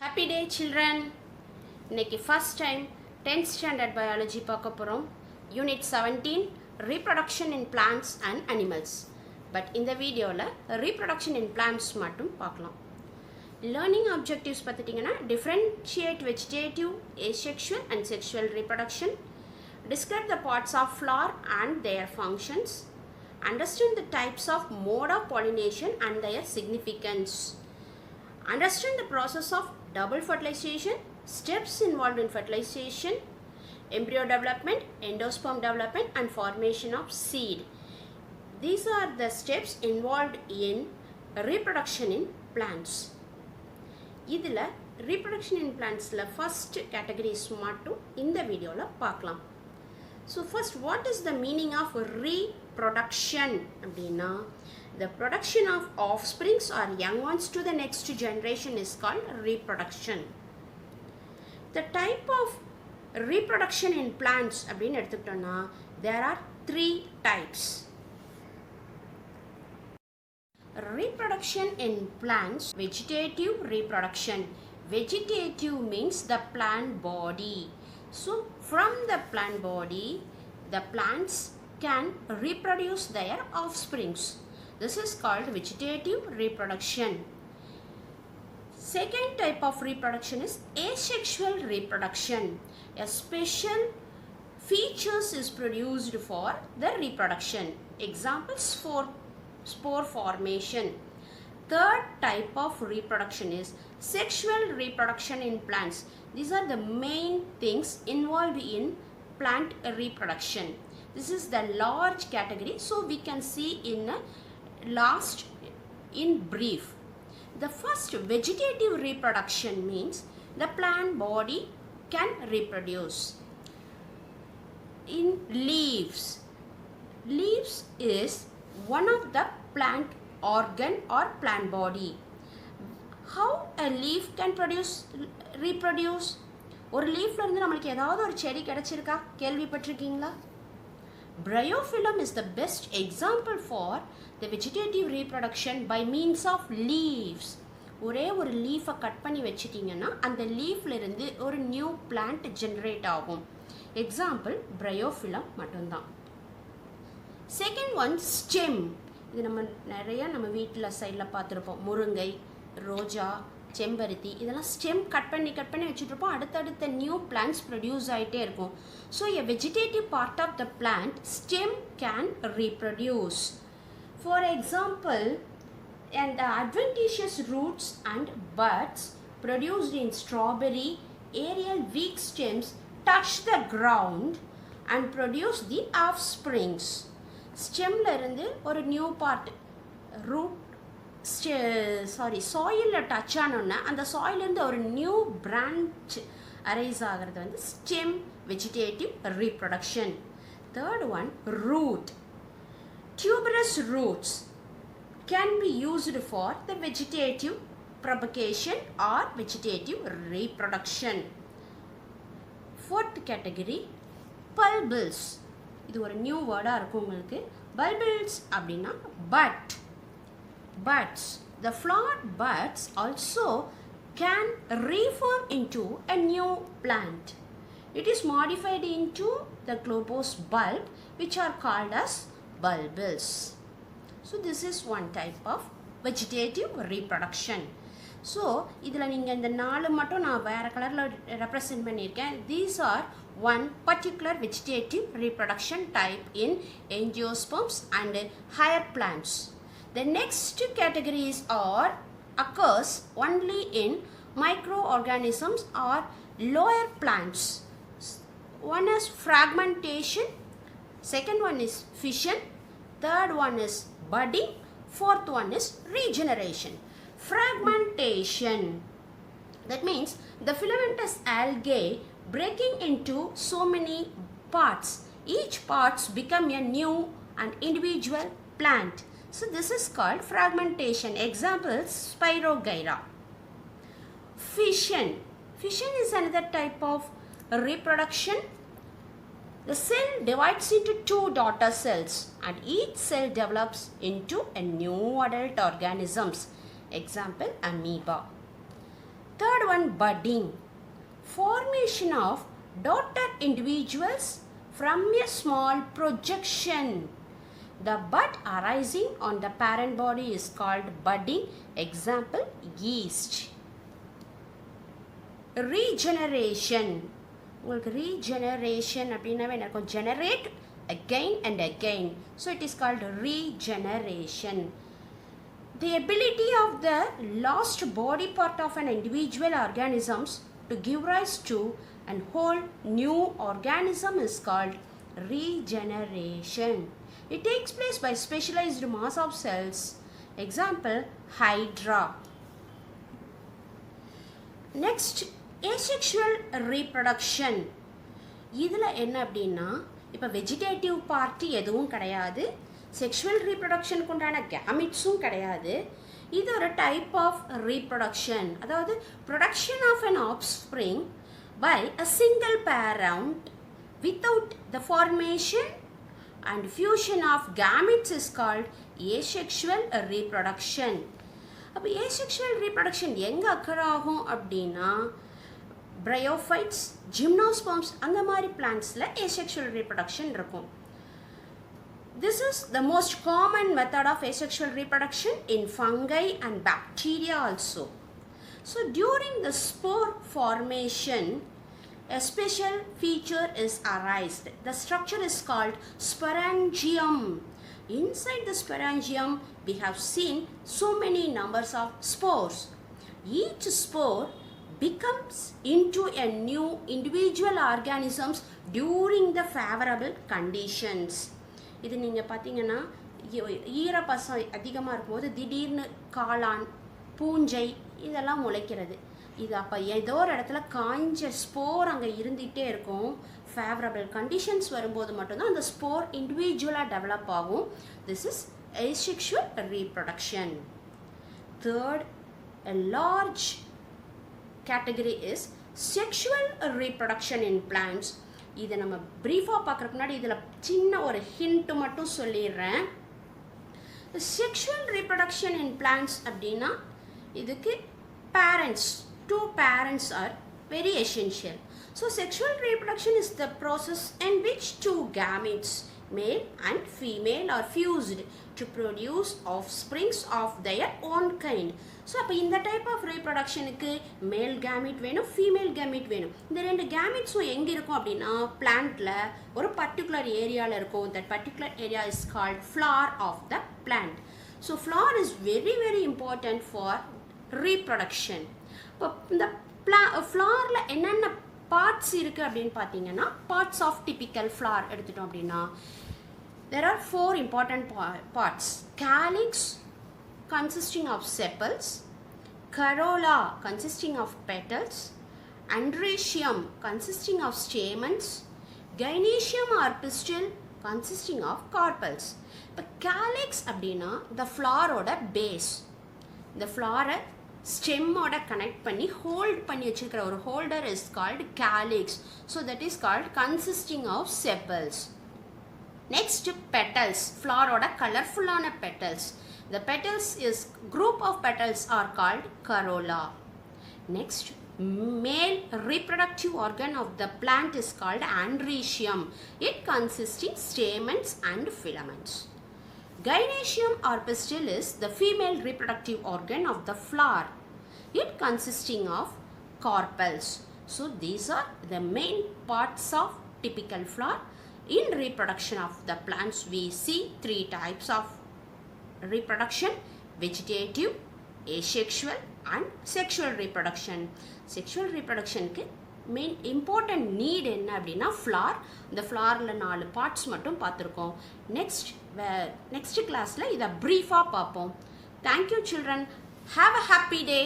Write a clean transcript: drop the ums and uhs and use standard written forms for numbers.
Happy day children. இன்னைக்கு first time 10th standard biology பார்க்க போறோம். Unit 17 Reproduction in plants and animals. But இந்த வீடியோல reproduction in plants மட்டும் பார்க்கலாம். Learning objectives பார்த்துட்டீங்கன்னா differentiate vegetative, asexual and sexual reproduction, describe the parts of flower and their functions, understand the types of mode of pollination and their significance, understand the process of double fertilization, steps involved in fertilization, embryo development, endosperm development and formation of seed. These are the steps involved in reproduction in plants. இதில் reproduction in plantsல first categories மட்டும் இந்த வீடியோல பார்க்கலாம். So first, what is the meaning of reproduction? அப்படின்னா the production of offsprings or young ones to the next generation is called reproduction. The type of reproduction in plants அப்படின்னு எடுத்துக்கிட்டோம்னா there are 3 types. Reproduction in plants, vegetative reproduction. Vegetative means the plant body. So from the plant body, the plants can reproduce their offsprings. This is called vegetative reproduction. Second type of reproduction is asexual reproduction. A special features is produced for the reproduction. Examples for spore formation. Third type of reproduction is sexual reproduction in plants. These are the main things involved in plant reproduction. This is the large category, so we can see in brief. The first, vegetative reproduction means the plant body can reproduce. In leaves. Leaves is one of the plant organ or plant body. How a leaf can reproduce? ஒரு லீஃப்ல இருந்து நமக்கு ஏதாவது ஒரு செடி கிடைச்சிருக்கா? கேள்விப்பட்டிருக்கீங்களா? Bryophyllum is the best example for the vegetative reproduction by means of leaves. ஒரே ஒரு லீஃபை cut பண்ணி வச்சிட்டீங்கன்னா அந்த லீஃப்ல இருந்து ஒரு நியூ பிளான்ட் ஜெனரேட் ஆகும். எக்ஸாம்பிள் Bryophyllum மட்டும்தான். Second one stem. இது நம்ம வீட்டில் சைடில் பார்த்துருப்போம். முருங்கை, ரோஜா, செம்பருத்தி, இதெல்லாம் ஸ்டெம் கட் பண்ணி வச்சுட்ருப்போம். அடுத்தடுத்த நியூ பிளான்ட்ஸ் ப்ரொடியூஸ் ஆகிட்டே இருக்கும். So a vegetative part of the plant stem can reproduce. For example, and the adventitious roots and buds produced in strawberry, aerial weak stems touch the ground and produce the offsprings. ஸ்டெம்ல இருந்து ஒரு new part root சாயிலில் touch ஆனோன்னா அந்த சாயிலிருந்து ஒரு new branch arise ஆகிறது வந்து stem vegetative reproduction. Third one, root. Tuberous roots can be used for the vegetative propagation or vegetative reproduction. Fourth category, bulbils. இது ஒரு நியூ வேர்டாக இருக்கும் உங்களுக்கு. bulbils அப்படின்னா buds. The flower buds also can reform into a new plant. It is modified into the globose bulb, which are called as bulbils. So this is one type of vegetative reproduction. So இதில் நீங்கள் இந்த 4 மட்டும் நான் வேறு கலரில் represent பண்ணியிருக்கேன். These are one particular vegetative reproduction type in angiosperms and higher plants. The next categories occurs only in microorganisms or lower plants. One is fragmentation, second one is fission, third one is budding, fourth one is regeneration. Fragmentation, that means the filamentous algae breaking into so many parts. Each parts become a new and individual plant. So this is called fragmentation. Examples, Spirogyra. Fission. Fission is another type of reproduction. The cell divides into 2 daughter cells and each cell develops into a new adult organisms. Example, amoeba. Third Third one, budding. Formation of daughter individuals from a small projection. The bud arising on the parent body is called budding. Example, yeast. Regeneration. Regeneration generate again and again. So it is called regeneration. The ability of the lost body part of an individual organisms to give rise to and whole new organism is called regeneration. It takes place by specialized mass of cells. Example, hydra. Next, asexual reproduction. இதில் என்ன அப்படின்னா இப்போ vegetative party எதுவும் கிடையாது, sexual ரீப்ரொடக்ஷனுக்கு உண்டான கேமிட்ஸும் கிடையாது. இது ஒரு டைப் ஆஃப் ரீப்ரொடக்ஷன், அதாவது production of an offspring by a single parent without the formation and fusion of gametes is called asexual reproduction. அப்போ asexual reproduction எங்கே occur ஆகும் அப்படின்னா bryophytes, gymnosperms அந்த மாதிரி பிளான்ட்ஸில் asexual reproduction இருக்கும். This is the most common method of asexual reproduction in fungi and bacteria also. So during the spore formation, a special feature is arised. The structure is called sporangium. Inside the sporangium, we have seen so many numbers of spores. Each spore becomes into a new individual organisms during the favorable conditions. இது நீங்கள் பார்த்தீங்கன்னா ஈரப்பசம் அதிகமாக இருக்கும்போது திடீர்னு காளான், பூஞ்சை இதெல்லாம் முளைக்கிறது. இது அப்போ ஏதோ ஒரு இடத்துல காஞ்ச ஸ்போர் அங்கே இருந்துகிட்டே இருக்கும். ஃபேவரபிள் கண்டிஷன்ஸ் வரும்போது மட்டும்தான் அந்த ஸ்போர் இண்டிவிஜுவலாக டெவலப் ஆகும். This is asexual reproduction. Third, a large category is sexual reproduction in plants. இதை நம்ம ப்ரீஃபாக பார்க்குறதுக்கு முன்னாடி இதில் சின்ன ஒரு ஹிண்ட் மட்டும் சொல்லிடுறேன். செக்ஷுவல் ரீப்ரொடக்ஷன் இன் பிளான்ட்ஸ் அப்படின்னா இதுக்கு parents, two parents are very essential. So sexual reproduction is the process in which two gametes, male and female, are fused to produce offsprings of their own kind. So அப்போ இந்த type of ரீப்ரொடக்ஷனுக்கு மேல் gamete வேணும், female gamete வேணும். இந்த ரெண்டு கேமிட்ஸும் எங்கே இருக்கும் அப்படின்னா பிளான்ட்டில் ஒரு பர்டிகுலர் ஏரியாவில் இருக்கும். That particular area is called flower of the plant. So flower is very very important for reproduction. இப்போ இந்த ஃப்ளாரில் என்னென்ன பார்ட்ஸ் இருக்குது அப்படின்னு பார்த்தீங்கன்னா பார்ட்ஸ் ஆஃப் டிபிக்கல் ஃப்ளார் எடுத்துட்டோம் அப்படின்னா there are 4 important parts. Calyx consisting of sepals, corolla consisting of petals, androecium consisting of stamens, gynoecium or pistil consisting of carpels. இப்போ calyx அப்படின்னா the flower-ஓட base. இந்த ஃப்ளாரை ஸ்டெம்மோட கனெக்ட் பண்ணி hold பண்ணி வச்சுருக்கிற ஒரு holder is called calyx. So that is called consisting of sepals. Next petals, ஃப்ளாரோட கலர்ஃபுல்லான petals. The petals is group of petals are called corolla. Next male reproductive organ of the plant is called androecium. It consisting stamens and filaments. Gynoecium or pistil is the female reproductive organ of the flower. It consisting of carpels. So these are the main parts of typical flower. In reproduction of the plants, we see 3 types of reproduction: vegetative, asexual and sexual reproduction. Sexual reproduction க்கு main important NEET என்ன அப்படின்னா flower. இந்த ஃப்ளாரில் 4 parts மட்டும் பார்த்துருக்கோம். Next கிளாஸில் இதை ப்ரீஃபாக பார்ப்போம். Thank you children. Have a happy day.